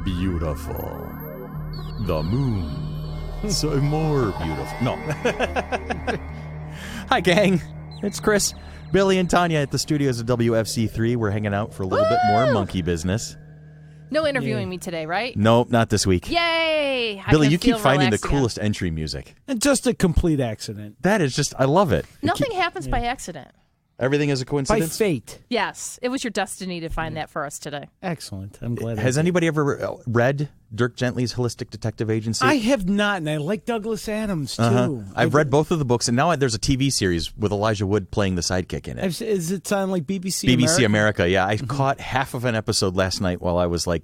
beautiful. The moon, so more beautiful. No. Hi, gang. It's Chris, Billy, and Tanya at the studios of WFC3. We're hanging out for a little bit more monkey business. No interviewing me today, right? Nope, not this week. Yay! Billy, you keep finding the coolest entry music. And just a complete accident. That is just, I love it. Nothing happens by accident. Everything is a By coincidence? fate. Yes, it was your destiny to find that for us today. Excellent. I'm glad. Has anybody ever read Dirk Gently's Holistic Detective Agency? I have not, and I like Douglas Adams, too. I've read both of the books, and now there's a TV series with Elijah Wood playing the sidekick in it. Is it on like BBC BBC America, yeah. I caught half of an episode last night while I was like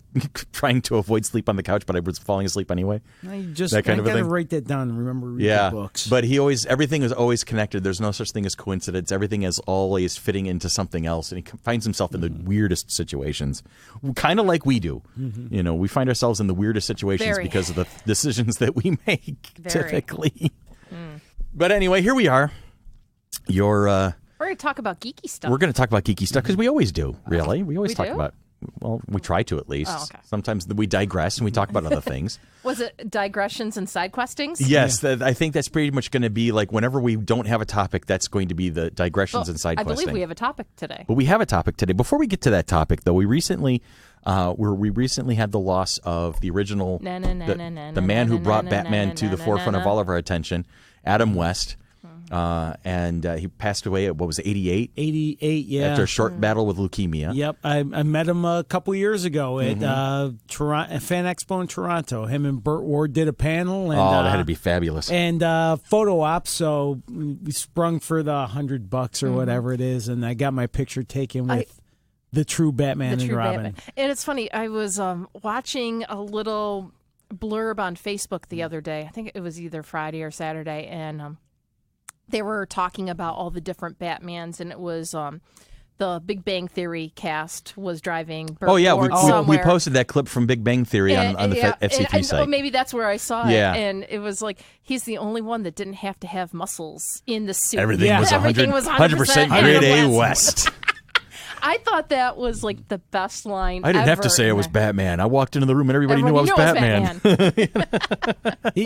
trying to avoid sleep on the couch, but I was falling asleep anyway. I that kind of a gotta thing. write that down and remember reading the books. But everything is always connected. There's no such thing as coincidence. Everything is always fitting into something else, and he finds himself in the weirdest situations, kind of like we do. You know, we find ourselves in the weirdest situations because of the decisions that we make typically. But anyway, here we are. We're going to talk about geeky stuff. We're going to talk about geeky stuff because we always do, really. We always talk about, well, we try to at least. Oh, okay. Sometimes we digress and we talk about other things. Was it digressions and side questings? Yes, I think that's pretty much going to be like whenever we don't have a topic, that's going to be the digressions and side questing. I believe we have a topic today. But we have a topic today. Before we get to that topic, though, we recently had the loss of the original, the man who brought Batman to the forefront of all of our attention, Adam West. And he passed away at, 88? 88, yeah. After a short battle with leukemia. Yep. I met him a couple years ago at Fan Expo in Toronto. Him and Burt Ward did a panel. And, that had to be fabulous. And photo op, so we sprung for the $100 or whatever it is, and I got my picture taken with the true Batman and Robin. Batman. And it's funny, I was watching a little blurb on Facebook the other day. I think it was either Friday or Saturday, and they were talking about all the different Batmans, and it was the Big Bang Theory cast was driving Burt Ward we posted that clip from Big Bang Theory on the FC3 site. Maybe that's where I saw it, and it was like, he's the only one that didn't have to have muscles in the suit. Everything was 100% grade A West. I thought that was like the best line I didn't have to say I was Batman. I walked into the room and everybody knew I was Batman.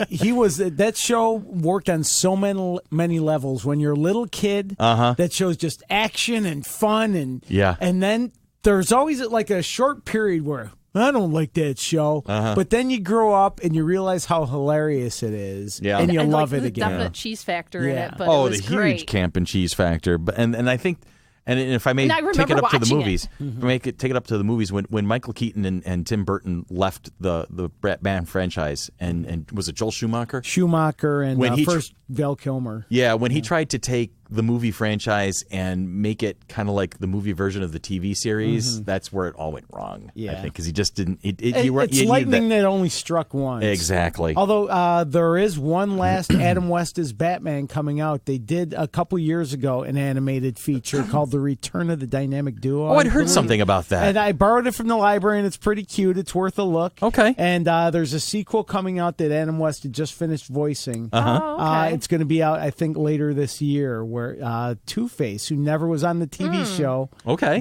He was, that show worked on so many levels. When you're a little kid, that show's just action and fun. And then there's always like a short period where I don't like that show. But then you grow up and you realize how hilarious it is. Yeah. And you love it again. Definite cheese factor in it. But it was the huge camp and cheese factor. And I think... And if I may take it up to the movies, take it up to the movies when Michael Keaton and Tim Burton left the Batman franchise, and was it Joel Schumacher? Schumacher and first Val Kilmer. Yeah, when he tried to take the movie franchise and make it kind of like the movie version of the TV series, that's where it all went wrong. Yeah, I think because he just didn't. It's lightning that only struck once. Exactly. Although there is one last Adam West as Batman coming out. They did a couple years ago an animated feature called The Return of the Dynamic Duo. Oh, I'd heard something about that. And I borrowed it from the library, and it's pretty cute. It's worth a look. Okay. And there's a sequel coming out that Adam West had just finished voicing. It's going to be out, I think, later this year, where Two-Face, who never was on the TV show,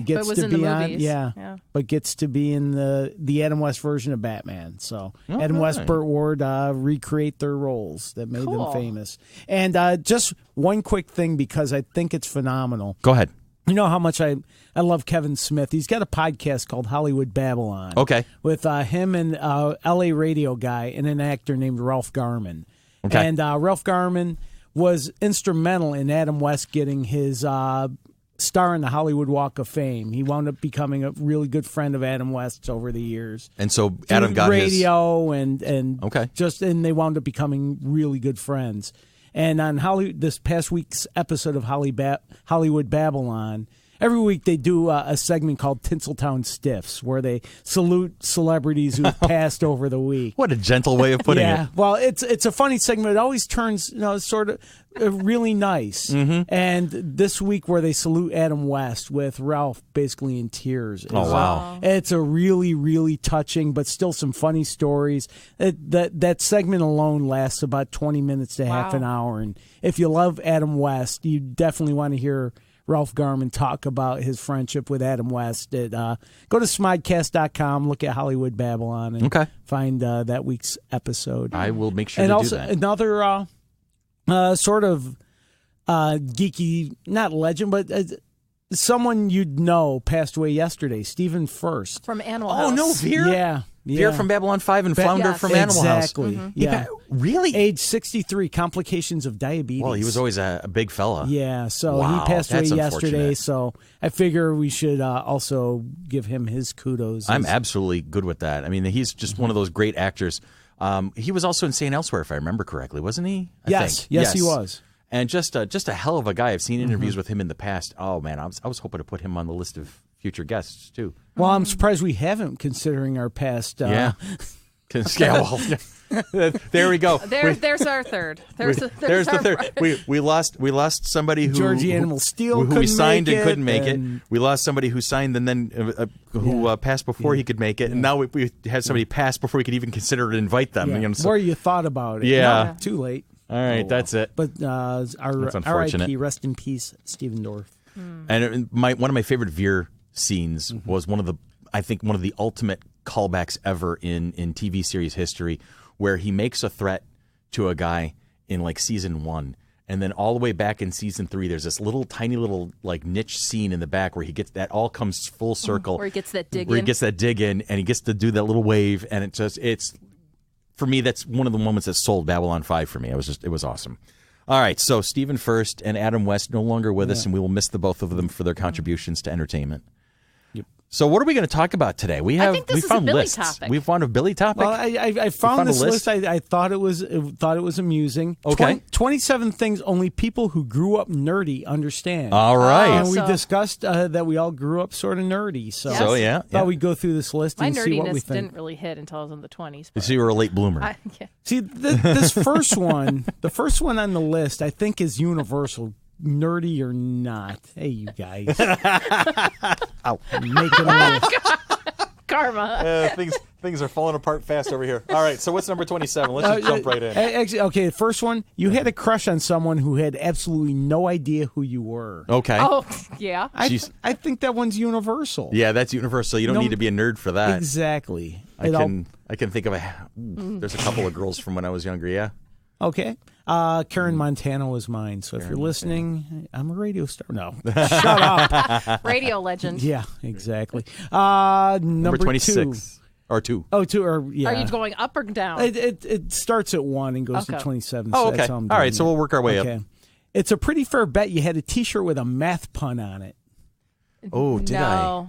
gets to be on, but gets to be in the Adam West version of Batman. So Adam West, Burt Ward recreate their roles that made them famous. And just one quick thing, because I think it's phenomenal. Go ahead. You know how much I love Kevin Smith. He's got a podcast called Hollywood Babylon. Okay. With him and L.A. radio guy and an actor named Ralph Garman. Okay. And Ralph Garman was instrumental in Adam West getting his star in the Hollywood Walk of Fame. He wound up becoming a really good friend of Adam West's over the years. And so Adam got radio and they wound up becoming really good friends. And on this past week's episode of Hollywood Babylon, every week they do a segment called Tinseltown Stiffs, where they salute celebrities who've passed over the week. What a gentle way of putting it. Well, it's a funny segment. It always turns, sort of really nice. And this week where they salute Adam West with Ralph basically in tears. Wow. It's a really, really touching, but still some funny stories. That segment alone lasts about 20 minutes to half an hour. And if you love Adam West, you definitely want to hear Ralph Garman talk about his friendship with Adam West. Go to smodcast.com, look at Hollywood Babylon, and find that week's episode. I will make sure to do that. And also another sort of geeky, not legend, but someone you'd know passed away yesterday, Stephen Furst. From Animal House. Oh, no, Veer? Yeah. Veer from Babylon 5 and Flounder from Animal House. Exactly. Yeah. Really? Age 63, complications of diabetes. Well, he was always a big fella. Yeah, so Wow, he passed away that's yesterday, so I figure we should also give him his kudos. I'm absolutely good with that. I mean, he's just one of those great actors. He was also in St. Elsewhere, if I remember correctly, wasn't he? Yes, he was. And just a hell of a guy. I've seen interviews with him in the past. Oh, man, I was hoping to put him on the list of future guests, too. Well, I'm surprised we haven't, considering our past. Yeah, well, there we go. There's our third. There's the third. We lost somebody who Georgie Animal Steel who we signed and couldn't make it. We lost somebody who signed and then who passed before he could make it, and now we had somebody pass before we could even consider to invite them. Yeah. You know, Or you thought about it. Yeah, no, too late. All right, that's it. But that's unfortunate. R.I.P. Rest in peace, Stephen Dorff. And one of my favorite Veer scenes was one of the ultimate callbacks ever in TV series history, where he makes a threat to a guy in like season 1, and then all the way back in season 3, there's this tiny little like niche scene in the back where he gets that all comes full circle, where he gets that dig in, and he gets to do that little wave, and it's for me, that's one of the moments that sold Babylon 5 for me. It was awesome. All right, so Stephen Furst and Adam West no longer with us, and we will miss the both of them for their contributions to entertainment. Yep. So what are we going to talk about today? We found lists. Topic. We found a Billy topic. Well, I found this list. I thought it was amusing. Okay. 27 things only people who grew up nerdy understand. All right. And we discussed that we all grew up sort of nerdy. So, thought we'd go through this list and see what we think. My nerdiness didn't really hit until I was in the 20s. So you were a late bloomer. See, this first one, the first one on the list, I think is universal. Nerdy or not. Hey, you guys. Ow. Making a karma. Things are falling apart fast over here. All right, so what's number 27? Let's just jump right in. Actually, okay, the first one, you had a crush on someone who had absolutely no idea who you were. Okay. Oh, yeah. I think that one's universal. Yeah, that's universal. You don't need to be a nerd for that. Exactly. I can think of there's a couple of girls from when I was younger, yeah. Okay. Karen Montana was mine. So if you're listening, I'm a radio star. No. Shut up. Radio legend. Yeah, exactly. Number 26. Or 2. Oh, 2. Or, yeah. Are you going up or down? It starts at 1 and goes to 27. Oh, so okay. That's how I'm all right, doing so we'll work our way up. It's a pretty fair bet you had a T-shirt with a math pun on it. Oh, did I?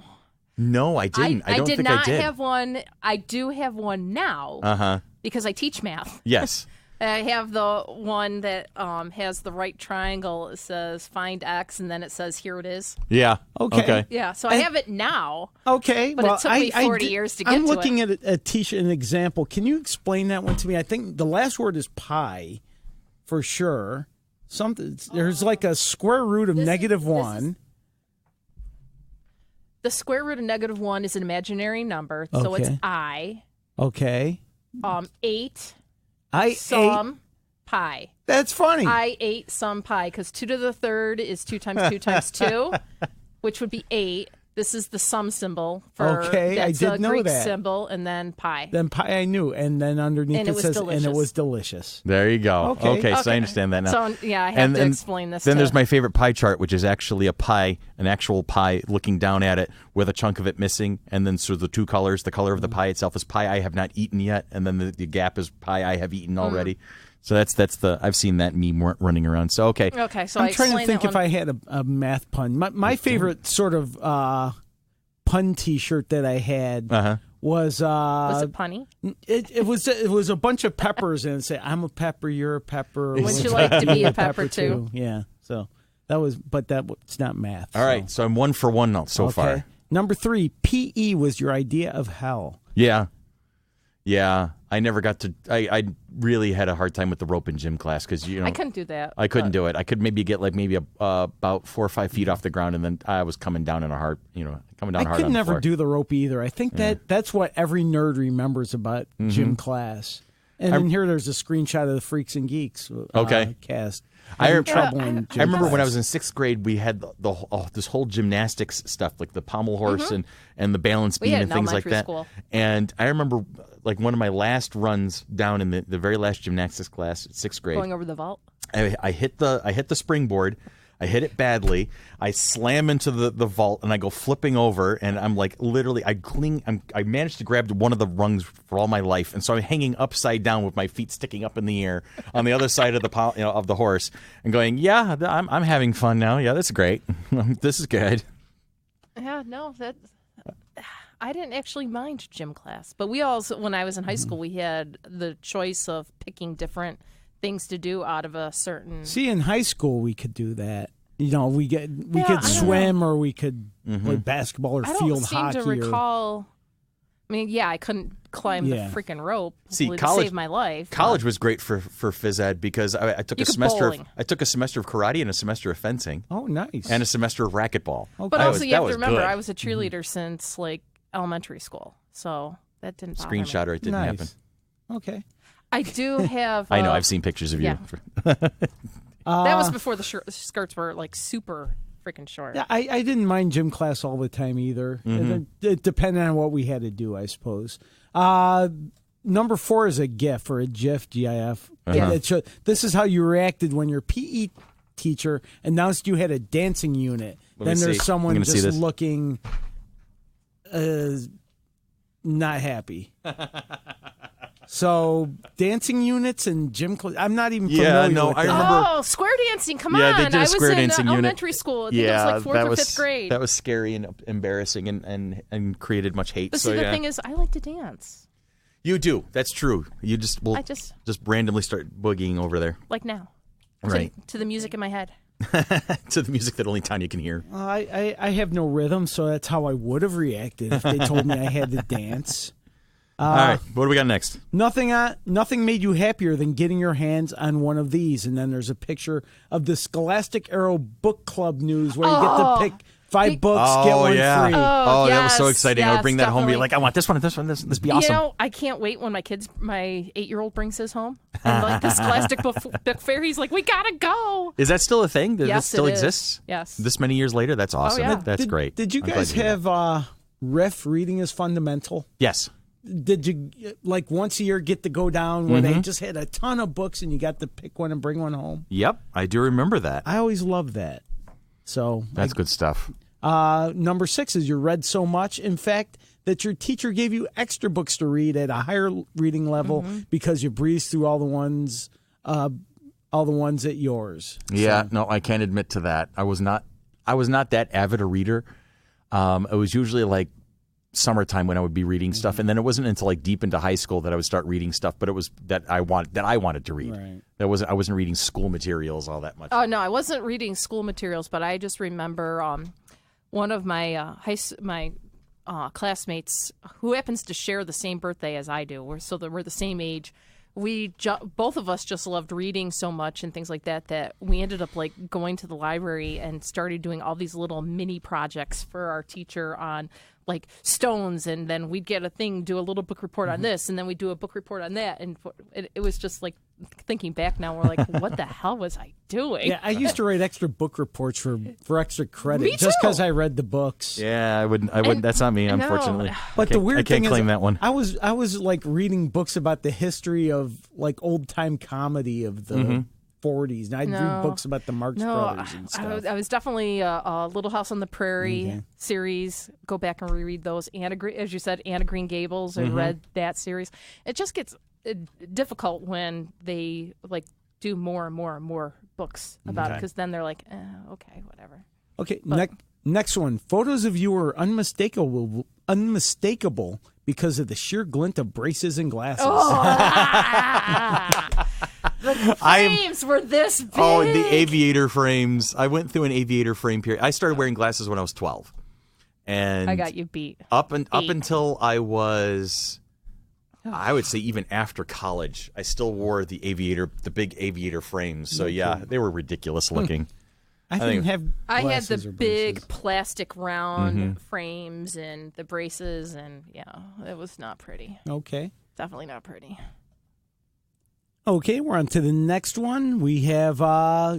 No, I didn't. I don't think I did. I did not have one. I do have one now because I teach math. Yes. I have the one that has the right triangle. It says find X, and then it says here it is. Yeah. Okay. Yeah. So I have it now. Okay. But it took me 40 years to get to it. I'm looking at a T-shirt, an example. Can you explain that one to me? I think the last word is pi, for sure. There's like a square root of -1. The square root of -1 is an imaginary number, so it's I. Okay. 8. I some pi. That's funny. I ate some pie because 2 to the 3rd is 2 times 2 times 2, which would be 8. This is the sum symbol for I did know Greek that symbol, and then pi. Then pi I knew, and then underneath and it says delicious. and it was delicious. There you go. Okay, so I understand that now. So yeah, I have to explain this. Then there's my favorite pie chart, which is actually a pie, an actual pie, looking down at it with a chunk of it missing, and then so the two colors. The color of the pie itself is pie I have not eaten yet, and then the gap is pie I have eaten already. So that's the I've seen that meme running around. So okay. So I'm trying to think if I had a math pun. My favorite sort of pun T-shirt that I had was it punny? It was a bunch of peppers and it said I'm a pepper, you're a pepper. Wouldn't you like to be a pepper too? Yeah. So that was, but it's not math. All right. So I'm 1 for 1 now so far. Number 3, PE was your idea of hell. Yeah. Yeah, I never got to. I really had a hard time with the rope in gym class because I couldn't do that. I couldn't do it. I could maybe get about 4 or 5 feet off the ground, and then I was coming down hard. Hard. I could never do the rope either. I think that's what every nerd remembers about gym class. And in here, there's a screenshot of the Freaks and Geeks cast. I remember when I was in 6th grade, we had this whole gymnastics stuff, like the pommel horse and the balance beam and things like that. School. And I remember like one of my last runs down in the very last gymnastics class at 6th grade. Going over the vault? I hit the springboard. I hit it badly. I slam into the vault and I go flipping over, and I'm like literally I managed to grab one of the rungs for all my life, and so I'm hanging upside down with my feet sticking up in the air on the other side of the horse, and going, yeah, I'm having fun now. Yeah, that's great. This is good. Yeah, no, I didn't actually mind gym class, but we also, when I was in high school, we had the choice of picking different things to do out of a certain. See, in high school we could do that. You know, we could swim, or we could play basketball or field hockey. I don't seem to recall. I mean, yeah, I couldn't climb the freaking rope. See, to save my life. College was great for phys ed because I took a semester. I took a semester of karate and a semester of fencing. Oh, nice! And a semester of racquetball. Okay. But also, you have to remember, I was a cheerleader since like elementary school, so that didn't bother me. Screenshot, it didn't happen. Okay. I do have. I know. I've seen pictures of you. That was before the skirts were like super freaking short. Yeah, I didn't mind gym class all the time either. It depended on what we had to do, I suppose. Number 4 is a GIF or a GIF, GIF. This is how you reacted when your PE teacher announced you had a dancing unit. Then there's someone just looking not happy. So, dancing units and gym class. I'm not even familiar with that. I remember. Oh, square dancing. Come on. They did a square dancing unit. Elementary school. I think it was like 4th or 5th grade. That was scary and embarrassing and created much hate. But see, the thing is, I like to dance. You do. That's true. You just randomly start boogieing over there. Like now. Right. To the music in my head. To the music that only Tanya can hear. I have no rhythm, so that's how I would have reacted if they told me I had to dance. All right, what do we got next? Nothing made you happier than getting your hands on one of these. And then there's a picture of the Scholastic Arrow Book Club news where you get to pick 5 books, get one free. That was so exciting. I would bring that home and be like, I want this one, this be awesome. You know, I can't wait when my 8-year-old brings his home. And like the Scholastic Book Fair, he's like, we got to go. Is that still a thing? Does that still exists? Yes. This many years later? That's awesome. Oh, yeah. That's great. Did you guys have Riff Reading is Fundamental? Yes. Did you, like, once a year get to go down where they just had a ton of books and you got to pick one and bring one home? Yep, I do remember that. I always loved that. So that's good stuff. Number 6 is you read so much, in fact, that your teacher gave you extra books to read at a higher reading level because you breezed through all the ones at yours. Yeah, no, I can't admit to that. I was not that avid a reader. It was usually like summertime when I would be reading stuff, and then it wasn't until like deep into high school that I would start reading stuff. But it was that I wanted to read. Right. I wasn't reading school materials all that much. Oh no, I wasn't reading school materials, but I just remember one of my classmates who happens to share the same birthday as I do. We're the same age. Both of us just loved reading so much and things like that we ended up like going to the library and started doing all these little mini projects for our teacher on like stones, and then we'd get a thing, do a little book report on this, and then we'd do a book report on that, and it was just like, thinking back now, we're like, what the hell was I doing? Yeah, I used to write extra book reports for extra credit just because I read the books. Yeah, I wouldn't. That's not me, unfortunately. But the weird thing I can't claim that one. I was like reading books about the history of like old time comedy of the 40s, and I'd read books about the Marx Brothers and stuff. I was definitely a Little House on the Prairie series. Go back and reread those. As you said, Anna Green Gables. I read that series. It just gets difficult when they like do more and more and more books about it, because then they're like, okay, whatever. Okay, next one. Photos of you are unmistakable because of the sheer glint of braces and glasses. The frames were this big. Oh, the aviator frames. I went through an aviator frame period. I started wearing glasses when I was 12. And I got you beat. Up until I was, I would say even after college, I still wore the big aviator frames. So yeah, they were ridiculous looking. I didn't have had the big plastic round frames and the braces, and yeah, it was not pretty. Okay. Definitely not pretty. Okay, we're on to the next one. We have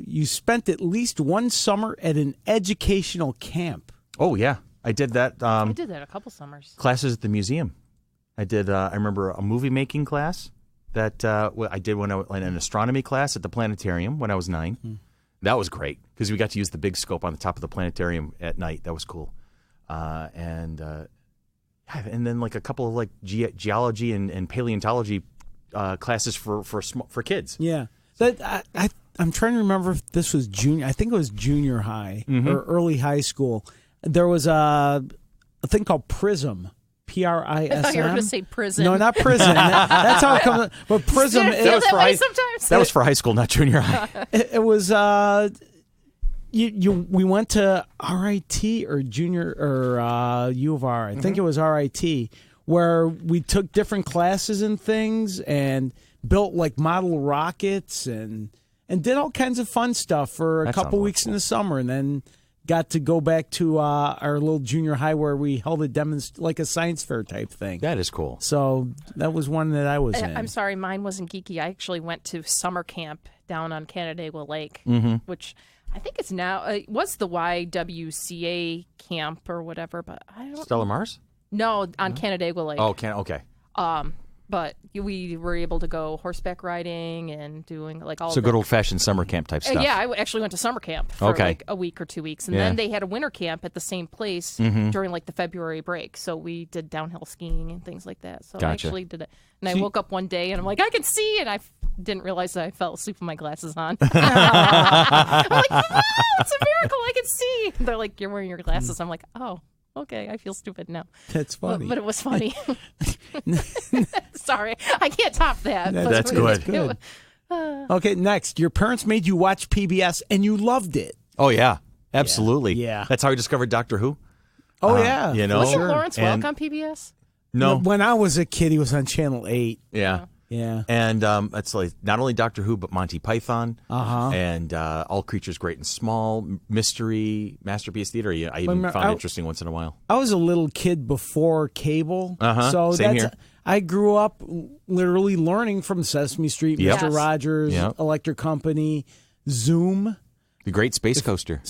you spent at least one summer at an educational camp. Oh, yeah. I did that. I did that a couple summers. Classes at the museum. I did, I remember a movie-making class that I did when I was in an astronomy class at the planetarium when I was 9. That was great because we got to use the big scope on the top of the planetarium at night. That was cool. And then like a couple of like geology and paleontology classes for kids. Yeah, I'm trying to remember if this was junior. I think it was junior high or early high school. There was a thing called PRISM. PRISM. I thought you were going to say prison. No, not prison. That's how it comes. But PRISM. That was for high school, not junior high. It was. We went to RIT or junior or U of R. I think it was RIT, where we took different classes and things and built like model rockets and did all kinds of fun stuff for a couple weeks in the summer, and then got to go back to our little junior high where we held a like a science fair type thing. That is cool. So that was one that I was in. I'm sorry, mine wasn't geeky. I actually went to summer camp down on Canandaigua Lake, which I think it's now, it was the YWCA camp or whatever, but I don't Stella Mars? No, on Canandaigua Lake. Oh, okay. But we were able to go horseback riding and doing like all. So good old fashioned summer camp type stuff. Yeah, I actually went to summer camp for like a week or 2 weeks, and then they had a winter camp at the same place during like the February break. So we did downhill skiing and things like that. So I actually did it, and I woke up one day and I'm like, I can see, and I didn't realize that I fell asleep with my glasses on. I'm like, oh, it's a miracle, I can see. They're like, you're wearing your glasses. I'm like, oh. Okay, I feel stupid now. That's funny. But it was funny. Sorry, I can't top that. That's good. Okay, next. Your parents made you watch PBS, and you loved it. Oh, yeah. Absolutely. Yeah. That's how I discovered Doctor Who. Oh, yeah. You know? Wasn't Lawrence Welk on PBS? No. When I was a kid, he was on Channel 8. Yeah. Yeah. And it's like not only Doctor Who, but Monty Python. And All Creatures Great and Small, Mystery, Masterpiece Theater. I even found interesting once in a while. I was a little kid before cable. So same here. I grew up literally learning from Sesame Street, Mr. Rogers, Electric Company, Zoom. The Great Space Coaster.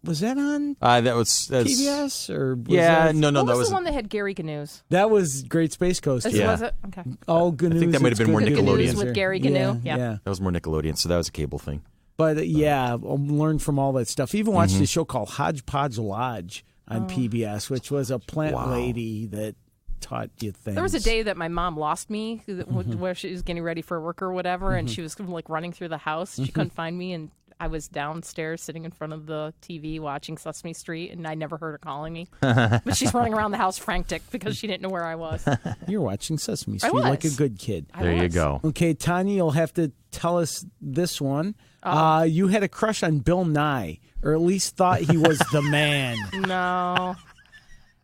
Was that on that was PBS or was no what was the one that had Gary Gnu's? That was Great Space Coaster. Was it? Okay. Oh, Gnu's. I think that might have been more Nickelodeon. with Gary Gnu. Yeah. That was more Nickelodeon, so that was a cable thing. But I learned from all that stuff. Even watched a show called Hodgepodge Lodge on PBS, which was a plant lady that taught you things. There was a day that my mom lost me where she was getting ready for work or whatever, and she was like running through the house. She couldn't find me, and I was downstairs sitting in front of the TV watching Sesame Street, and I never heard her calling me. But she's running around the house frantic because she didn't know where I was. You're watching Sesame Street like a good kid. There you go. Okay, Tanya, you'll have to tell us this one. You had a crush on Bill Nye, or at least thought he was the man. No,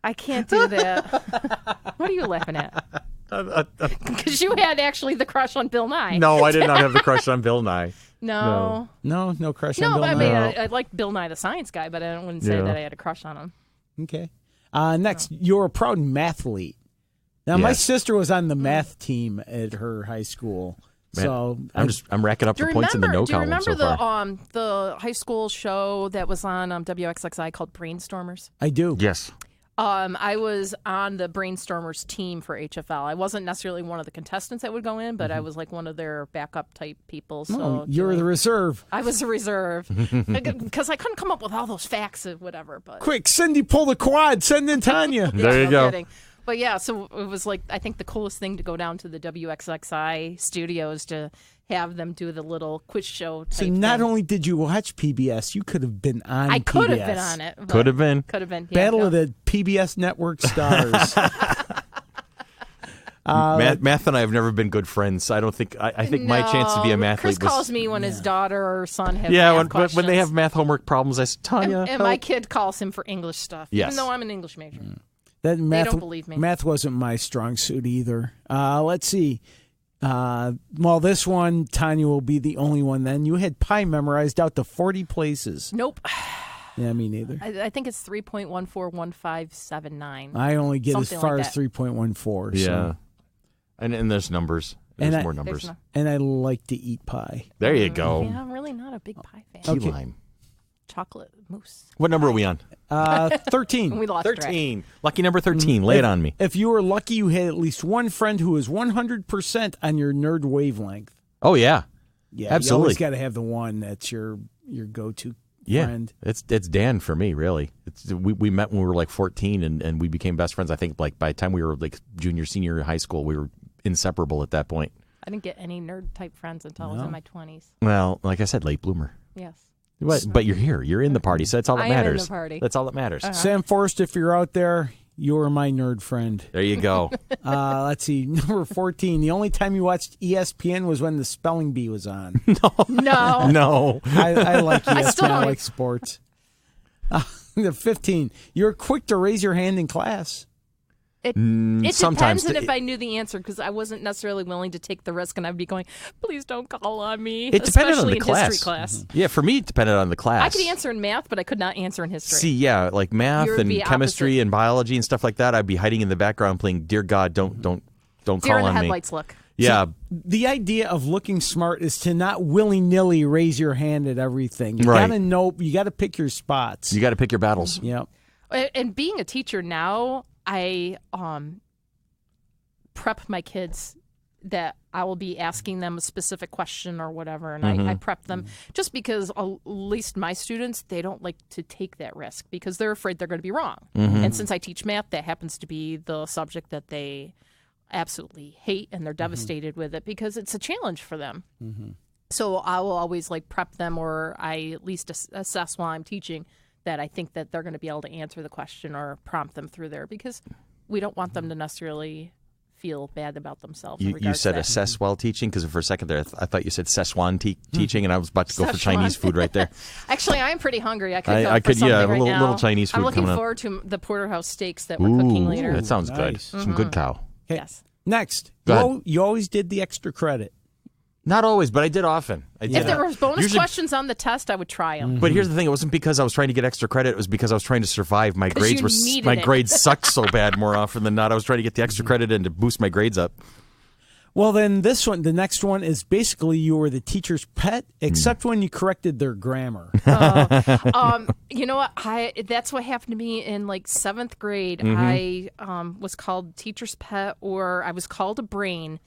I can't do that. What are you laughing at? Because you had actually the crush on Bill Nye. No, I did not have the crush on Bill Nye. No crush on Bill Nye. I mean, I like Bill Nye the Science Guy, but I wouldn't say that I had a crush on him. Okay. Next, you're a proud mathlete. Now, my sister was on the math team at her high school. Man, so I'm racking up the points in the no column so far. Do you remember the high school show that was on WXXI called Brainstormers? I do. Yes. I was on the Brainstormers team for HFL. I wasn't necessarily one of the contestants that would go in, but I was like one of their backup type people. So you were the reserve. I was the reserve because I couldn't come up with all those facts or whatever. But quick, Cindy, pull the quad. Send in Tanya. There you go. Kidding. But yeah, so it was like I think the coolest thing to go down to the WXXI studios to have them do the little quiz show. So not only did you watch PBS, you could have been on. I could have been on it. Could have been. Yeah, Battle of the PBS network stars. Math and I have never been good friends. I don't think. I think my chance to be a mathlete. Chris calls me when his daughter or son have when they have math homework problems. I said, Tanya, and my kid calls him for English stuff, even though I'm an English major. That math, they don't believe me. Math wasn't my strong suit either. Let's see. Well, this one, Tanya will be the only one then. You had pi memorized out to 40 places. Nope. Yeah, me neither. I think it's 3.141579. I only get as far as 3.14. Yeah. So. And there's numbers. There's more numbers. And I like to eat pie. There you go. Yeah, I'm really not a big pie fan. Key lime. Chocolate mousse. What number are we on? 13. We lost 13. Track. Lucky number 13. Lay it on me. If you were lucky, you had at least one friend who was 100% on your nerd wavelength. Oh, yeah. Yeah, absolutely. You always got to have the one that's your go-to friend. It's Dan for me, really. We met when we were like 14, and we became best friends. I think like by the time we were like junior, senior high school, we were inseparable at that point. I didn't get any nerd-type friends until I was in my 20s. Well, like I said, late bloomer. Yes. But you're here. You're in the party, so that's all that matters. I am in the party. That's all that matters. Sam Forrest, if you're out there, you're my nerd friend. There you go. Let's see. Number 14. The only time you watched ESPN was when the spelling bee was on. No. I like ESPN. I like sports. The 15. You're quick to raise your hand in class. It depends on if I knew the answer, because I wasn't necessarily willing to take the risk, and I'd be going, please don't call on me. It depended on the class. History class. Mm-hmm. Yeah, for me, it depended on the class. I could answer in math, but I could not answer in history. See, yeah, like math and chemistry and biology and stuff like that, I'd be hiding in the background playing, dear God, don't call on me. Deer in the headlights look. Yeah. So the idea of looking smart is to not willy-nilly raise your hand at everything. You got to know, you got to pick your spots. You got to pick your battles. Yep. And being a teacher now, I prep my kids that I will be asking them a specific question or whatever, and I prep them just because at least my students, they don't like to take that risk because they're afraid they're going to be wrong. And since I teach math, that happens to be the subject that they absolutely hate, and they're devastated with it because it's a challenge for them. So I will always like prep them, or I at least assess while I'm teaching that I think that they're going to be able to answer the question or prompt them through there, because we don't want them to necessarily feel bad about themselves. You said assess while teaching, because for a second there I thought you said Szechuan teaching, and I was about to go for Chinese food right there. Actually, I am pretty hungry. I could go for something right now. Little Chinese food. I'm looking forward to the porterhouse steaks that we're cooking later. That sounds good. Some good cow. Okay. Yes. Next, you always did the extra credit. Not always, but I did often. If there were bonus questions on the test, I would try them. But here's the thing: it wasn't because I was trying to get extra credit. It was because I was trying to survive. My grades sucked so bad more often than not. I was trying to get the extra credit and to boost my grades up. Well, then the next one is basically you were the teacher's pet, except when you corrected their grammar. You know what? That's what happened to me in like 7th grade. I was called teacher's pet, or I was called a brain,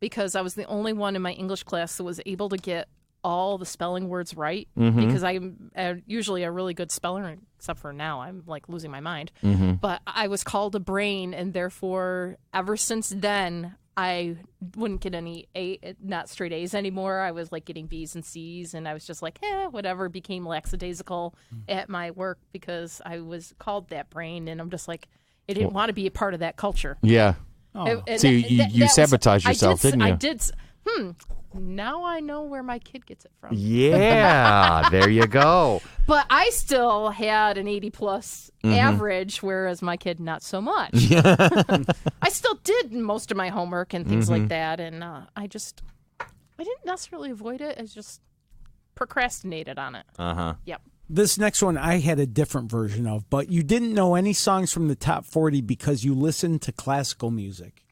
because I was the only one in my English class that was able to get all the spelling words right, because I'm usually a really good speller, except for now I'm like losing my mind. But I was called a brain, and therefore ever since then I wouldn't get any not straight A's anymore. I was like getting B's and C's, and I was just like, whatever, became lackadaisical at my work because I was called that brain, and I'm just like, I didn't want to be a part of that culture. Yeah. So you sabotaged yourself, didn't you? I did. Now I know where my kid gets it from. Yeah, there you go. But I still had an 80-plus average, whereas my kid, not so much. I still did most of my homework and things like that, and I didn't necessarily avoid it. I just procrastinated on it. Yep. This next one I had a different version of, but you didn't know any songs from the top 40 because you listened to classical music.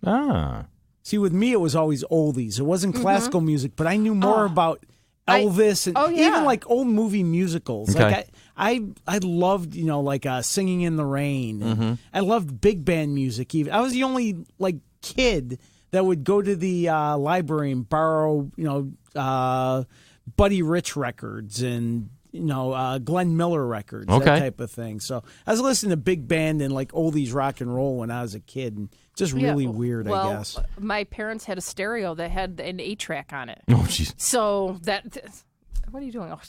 See, with me, it was always oldies. It wasn't classical music, but I knew more about Elvis and even like old movie musicals. Okay. Like I loved, like Singing in the Rain. I loved big band music. Even I was the only like kid that would go to the library and borrow, Buddy Rich records and Glenn Miller records, that type of thing. So I was listening to big band and like oldies rock and roll when I was a kid, and just really weird, I guess. My parents had a stereo that had an 8-track on it. Oh, jeez. So what are you doing? Oh,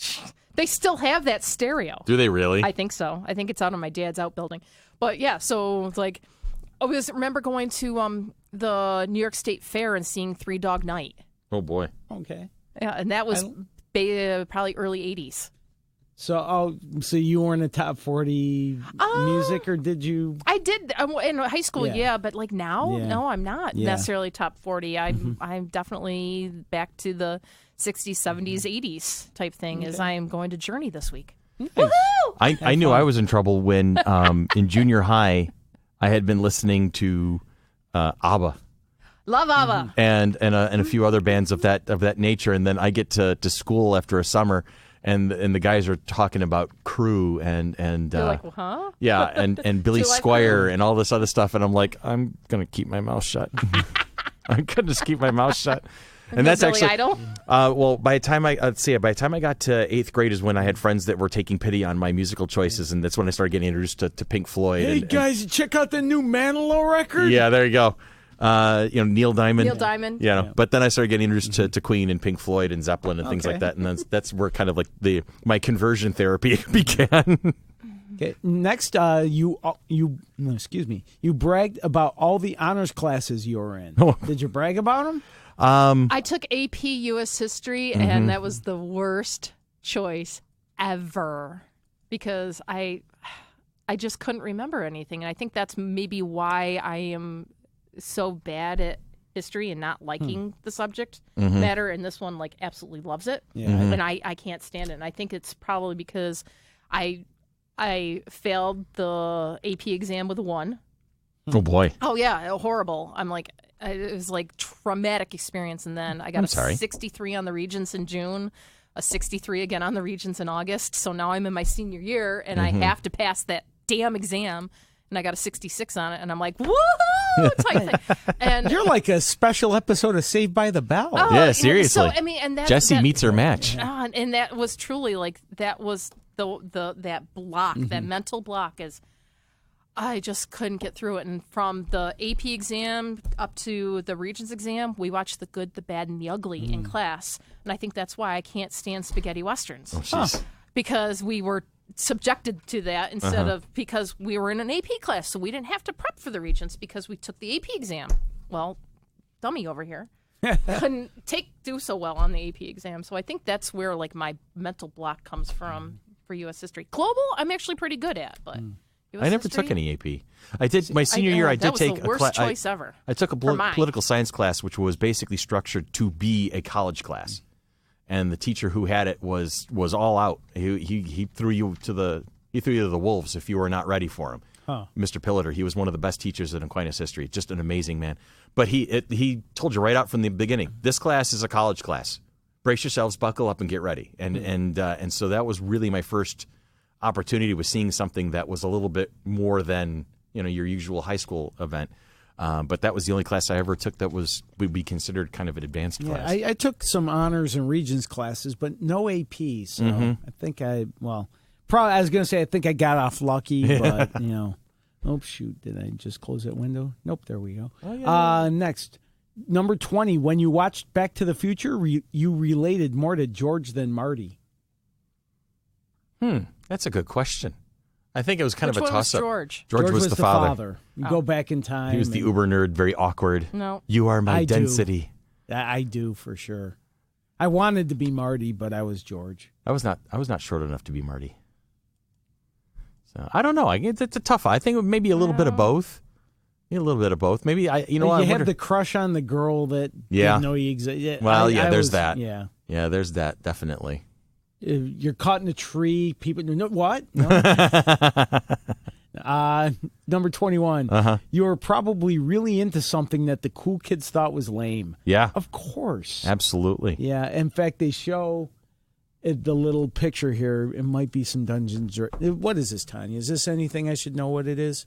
they still have that stereo. Do they really? I think so. I think it's out on my dad's outbuilding. But yeah, so it's like, I remember going to the New York State Fair and seeing Three Dog Night. Oh, boy. Okay. Yeah, and that was probably early 80s. So you were in the top 40 music, or did you? I did in high school, but like now, no, I'm not necessarily top 40. I'm definitely back to the 60s, 70s, 80s type thing as I am going to Journey this week. Nice. Woohoo! I knew I was in trouble when in junior high I had been listening to ABBA. Love ABBA. And a few other bands of that nature. And then I get to school after a summer, and the guys are talking about Crew and You're like, well, huh? Yeah, and Billy Squire and all this other stuff, and I'm like, I'm gonna keep my mouth shut. I'm gonna just keep my mouth shut. And that's Billy actually Idol? Well, by the time I got to 8th grade is when I had friends that were taking pity on my musical choices, and that's when I started getting introduced to Pink Floyd. Hey guys, check out the new Manilow record. Yeah, there you go. Neil Diamond. Neil Diamond. Yeah. But then I started getting introduced to Queen and Pink Floyd and Zeppelin and things like that, and that's where kind of like my conversion therapy began. Okay. Next, you bragged about all the honors classes you were in. Did you brag about them? I took AP U.S. History, and that was the worst choice ever because I just couldn't remember anything, and I think that's maybe why I am so bad at history and not liking the subject matter, and this one like absolutely loves it, and I can't stand it. And I think it's probably because I failed the AP exam with a 1. Oh boy! Oh yeah, horrible. I'm like, it was like traumatic experience, and then I got 63 on the Regents in June, a 63 again on the Regents in August. So now I'm in my senior year, and I have to pass that damn exam, and I got a 66 on it, and I'm like, woohoo! Type thing. And you're like a special episode of Saved by the Bell. Oh, yeah, seriously. So I mean, and Jessie meets her match, and that was truly like that was that block, that mental block is. I just couldn't get through it. And from the AP exam up to the Regents exam, we watched The Good, the Bad, and the Ugly in class. And I think that's why I can't stand spaghetti westerns. Because we were subjected to that instead of because we were in an AP class. So we didn't have to prep for the Regents because we took the AP exam. Well, dummy over here. Couldn't do so well on the AP exam. So I think that's where like my mental block comes from for U.S. history. Global, I'm actually pretty good at, but... I never took any AP. I did my senior year. I did take the worst choice ever. I took a political science class, which was basically structured to be a college class, and the teacher who had it was all out. He threw you to the wolves if you were not ready for him. Mr. Pilliter, he was one of the best teachers in Aquinas history. Just an amazing man. But he told you right out from the beginning, this class is a college class. Brace yourselves, buckle up, and get ready. And so that was really my first opportunity, was seeing something that was a little bit more than your usual high school event. But that was the only class I ever took that would be considered kind of an advanced class. I took some honors and Regents classes, but no AP. So I think I was going to say I think I got off lucky, but oh shoot, did I just close that window? Nope, there we go. Oh, yeah. Next, number 20. When you watched Back to the Future, you related more to George than Marty. That's a good question. I think it was kind of a toss-up. George? George was the father. You go back in time. He was the uber nerd, very awkward. No. You are my density. I do, for sure. I wanted to be Marty, but I was George. I was not short enough to be Marty. So I don't know. It's a tough. I think maybe a little bit of both. A little bit of both. Maybe you had the crush on the girl that didn't know you existed. Well, there's that. Yeah. Yeah, there's that, definitely. You're caught in a tree. People, no, what? No. Number 21. You were probably really into something that the cool kids thought was lame. Yeah. Of course. Absolutely. Yeah. In fact, they show the little picture here. It might be some Dungeons. What is this, Tanya? Is this anything I should know what it is?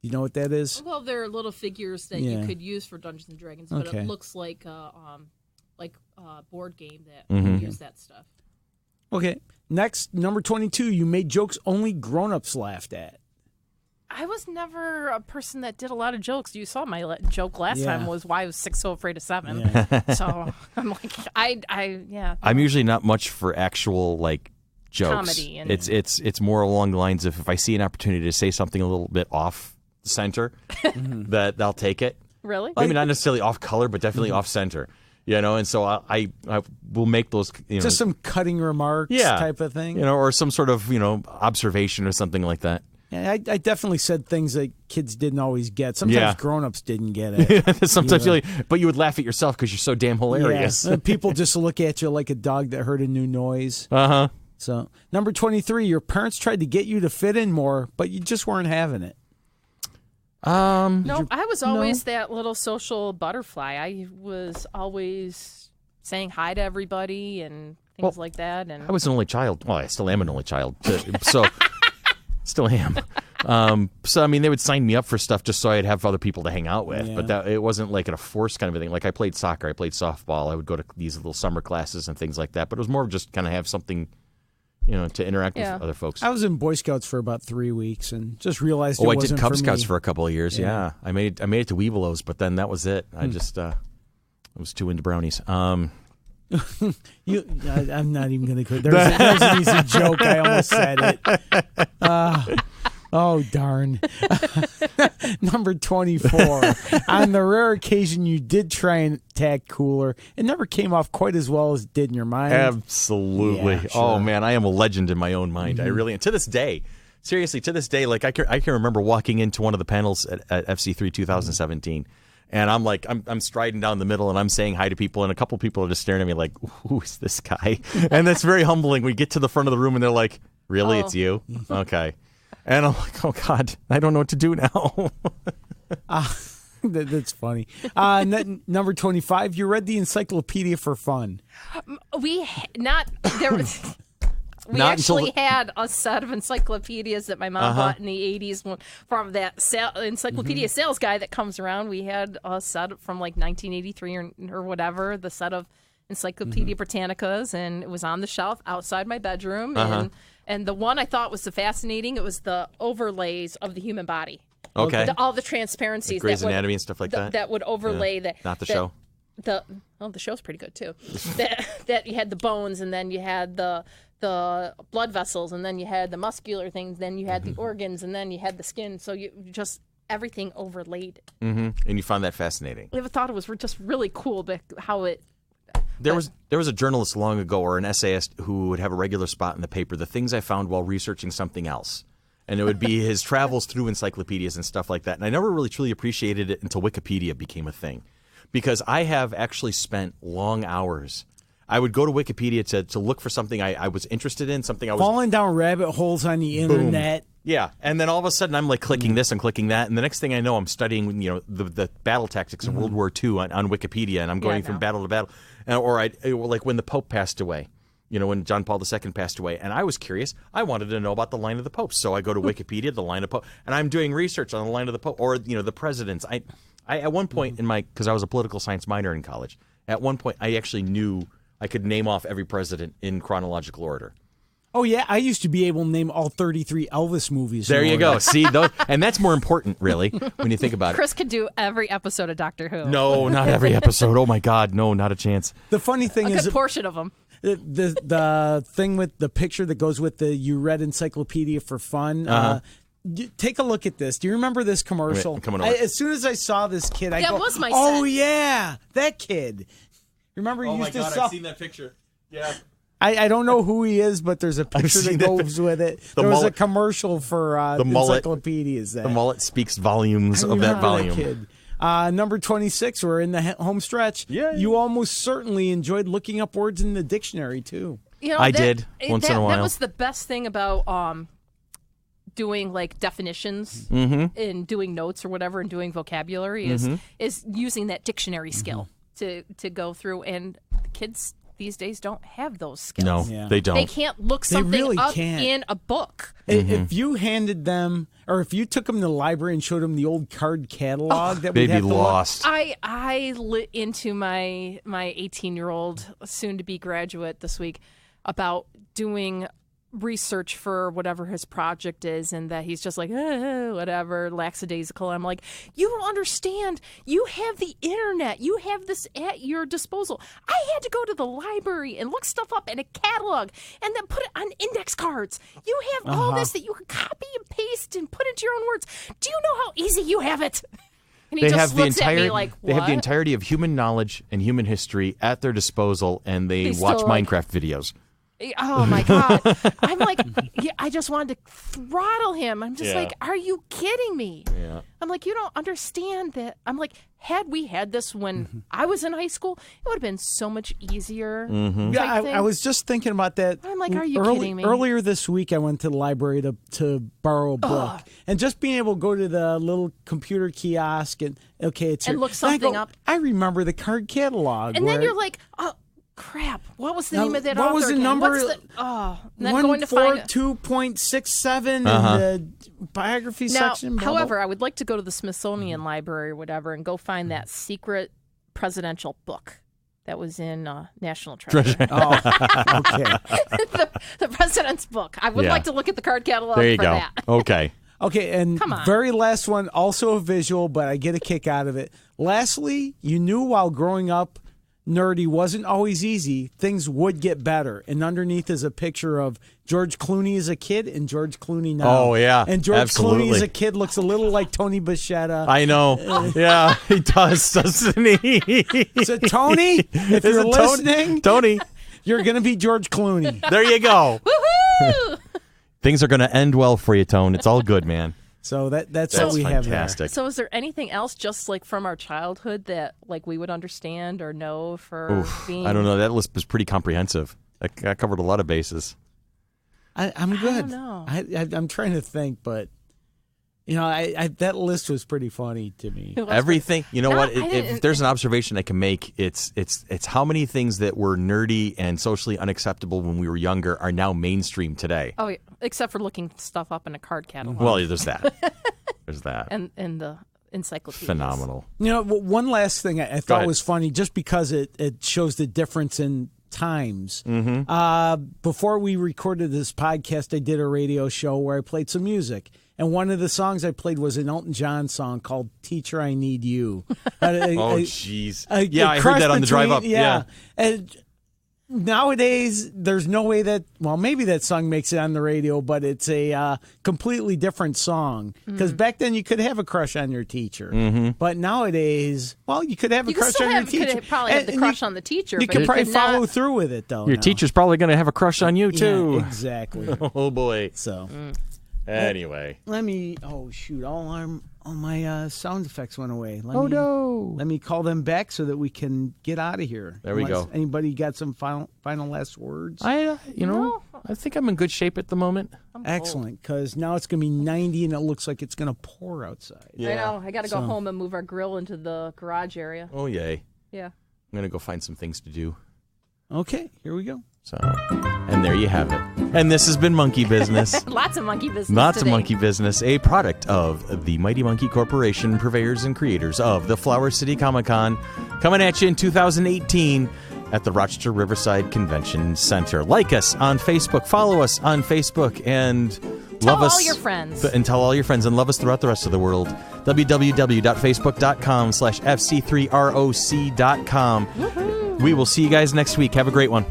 You know what that is? Well, there are little figures that you could use for Dungeons and Dragons, but it looks like a board game that would use that stuff. Okay. Next, number 22. You made jokes only grown-ups laughed at. I was never a person that did a lot of jokes. You saw my joke last time was why I was 6 so afraid of 7. Yeah. So I'm like, I'm usually not much for actual jokes. Comedy. And it's more along the lines of if I see an opportunity to say something a little bit off center, that I'll take it. Really? I mean, not necessarily off color, but definitely off center. And so I will make those, just some cutting remarks type of thing, or some sort of, observation or something like that. Yeah, I definitely said things that kids didn't always get. Sometimes grown-ups didn't get it. Sometimes but you would laugh at yourself because you're so damn hilarious. Yeah. People just look at you like a dog that heard a new noise. So, number 23, your parents tried to get you to fit in more, but you just weren't having it. No, I was always that little social butterfly. I was always saying hi to everybody and things like that. And I was an only child. Well, I still am an only child. So, still am. So, I mean, they would sign me up for stuff just so I'd have other people to hang out with. Yeah. But it wasn't like a forced kind of a thing. Like I played soccer, I played softball. I would go to these little summer classes and things like that. But it was more of just kind of have something, to interact with other folks. I was in Boy Scouts for about 3 weeks and just realized it wasn't for me. I did Cub Scouts for a couple of years, yeah. I made it to Weevillows, but then that was it. I just I was too into brownies. I'm not even going to. There's an easy joke. I almost said it. Oh, darn. Number 24. On the rare occasion you did try and attack Cooler, it never came off quite as well as it did in your mind. Absolutely. Yeah, sure. Oh, man, I am a legend in my own mind. I really am. To this day, seriously, like I can remember walking into one of the panels at FC3 2017. And I'm like, I'm striding down the middle and I'm saying hi to people, and a couple people are just staring at me like, who is this guy? And that's very humbling. We get to the front of the room and they're like, really? It's you? Okay. And I'm like, oh, God, I don't know what to do now. That's funny. Number 25, you read the encyclopedia for fun. We actually had a set of encyclopedias that my mom bought in the 80s from that encyclopedia sales guy that comes around. We had a set from like 1983 or whatever, the set of Encyclopedia Britannicas, and it was on the shelf outside my bedroom. And the one I thought was fascinating, it was the overlays of the human body. Okay. All the transparencies. Grey's Anatomy and stuff like that? That would overlay Not the show. The show's pretty good, too. that you had the bones, and then you had the blood vessels, and then you had the muscular things, then you had the organs, and then you had the skin. So you just everything overlaid. And you found that fascinating. I thought it was just really cool, but how it. There was a journalist long ago, or an essayist, who would have a regular spot in the paper, the things I found while researching something else. And it would be his travels through encyclopedias and stuff like that. And I never really truly appreciated it until Wikipedia became a thing. Because I have actually spent long hours. I would go to Wikipedia to look for something I was interested in, something I was... Falling down rabbit holes on the internet. Boom. Yeah, and then all of a sudden I'm like clicking this and clicking that, and the next thing I know I'm studying the battle tactics of World War II on Wikipedia, and I'm going from battle to battle. Or like when the Pope passed away, when John Paul II passed away, and I was curious. I wanted to know about the line of the Pope, so I go to Wikipedia, the line of Pope, and I'm doing research on the line of the Pope, or the presidents. I at one point because I was a political science minor in college, at one point I actually knew I could name off every president in chronological order. Oh, yeah. I used to be able to name all 33 Elvis movies. There you go. See, and that's more important, really, when you think about it. Chris could do every episode of Doctor Who. No, not every episode. Oh, my God. No, not a chance. The funny thing is... A good portion of them. The thing with the picture that goes with the you read encyclopedia for fun... take a look at this. Do you remember this commercial? As soon as I saw this kid, I go, was my oh, set. Yeah, that kid. Remember, oh, my God, I've seen that picture. Yeah. I don't know who he is, but there's a picture that goes with it. There was a commercial for the encyclopedias. The mullet speaks volumes of that volume. Kid. Number 26, we're in the home stretch. Yeah. You almost certainly enjoyed looking up words in the dictionary, too. I did, once in a while. That was the best thing about doing like definitions and doing notes or whatever and doing vocabulary is using that dictionary skill to go through. And kids these days don't have those skills. No, they don't. They can't look something up in a book. If you handed them, or if you took them to the library and showed them the old card catalog, that they'd be lost. I lit into my 18-year-old soon-to-be graduate this week about doing research for whatever his project is, and that he's just like, whatever, lackadaisical. I'm like, you don't understand. You have the internet. You have this at your disposal. I had to go to the library and look stuff up in a catalog and then put it on index cards. You have all this that you can copy and paste and put into your own words. Do you know how easy you have it? And he just looks at me like, what? They have the entirety of human knowledge and human history at their disposal, and they watch Minecraft videos. Oh, my God. I'm like, I just wanted to throttle him. I'm just like, are you kidding me? Yeah. I'm like, you don't understand that. I'm like, had we had this when I was in high school, it would have been so much easier. Yeah, I was just thinking about that. I'm like, are you kidding me? Earlier this week, I went to the library to borrow a book. And just being able to go to the little computer kiosk and, it's and here. look something up. I remember the card catalog. And then you're like, oh, crap. What was the name of that author? What was the number? And then going to find 142.67 in the biography section. However, I would like to go to the Smithsonian Library or whatever and go find that secret presidential book that was in National Treasure. Okay. the president's book. I would like to look at the card catalog there you for go. that. Okay. Okay, and very last one, also a visual, but I get a kick out of it. Lastly, you knew while growing up, nerdy wasn't always easy. Things would get better. And underneath is a picture of George Clooney as a kid and George Clooney now. Oh, yeah. And George Absolutely. Clooney as a kid looks a little like Tony Bichetta. I know. Yeah, he does, doesn't he? So, Tony, if you're listening, Tony, you're going to be George Clooney. There you go. Woohoo! Things are going to end well for you, Tone. It's all good, man. So that's what we fantastic. have there. So is there anything else just like from our childhood that like we would understand or know for being... I don't know. That list was pretty comprehensive. That covered a lot of bases. I'm good. I don't know. I'm trying to think, but that list was pretty funny to me. Everything. You know what? If there's an observation I can make, it's how many things that were nerdy and socially unacceptable when we were younger are now mainstream today. Oh, yeah. Except for looking stuff up in a card catalog. Well, there's that. There's that. And the encyclopedia. Phenomenal. One last thing I thought was funny, just because it shows the difference in times. Before we recorded this podcast, I did a radio show where I played some music. And one of the songs I played was an Elton John song called "Teacher, I Need You." Jeez. Yeah, I heard that on the drive up. Yeah. And nowadays, there's no way that, maybe that song makes it on the radio, but it's a completely different song. Because back then, you could have a crush on your teacher. But nowadays, you could have a crush on your teacher. You could probably have the crush on the teacher. You could probably follow through with it, though. Your teacher's probably going to have a crush on you, too. Yeah, exactly. Oh, boy. So... Anyway. Let me... Oh, shoot. All my sound effects went away. No. Let me call them back so that we can get out of here. There we go. Anybody got some final last words? I think I'm in good shape at the moment. Excellent, because now it's going to be 90 and it looks like it's going to pour outside. Yeah. I know. I got to go home and move our grill into the garage area. Oh, yay. Yeah. I'm going to go find some things to do. Okay, here we go. So, and there you have it. And this has been Monkey Business. Lots of monkey business. Lots of monkey business. A product of the Mighty Monkey Corporation, purveyors and creators of the Flower City Comic Con, coming at you in 2018 at the Rochester Riverside Convention Center. Like us on Facebook, follow us on Facebook, and love us. Tell all your friends. And tell all your friends, and love us throughout the rest of the world. www.facebook.com/FC3ROC.com. Woohoo. We will see you guys next week. Have a great one.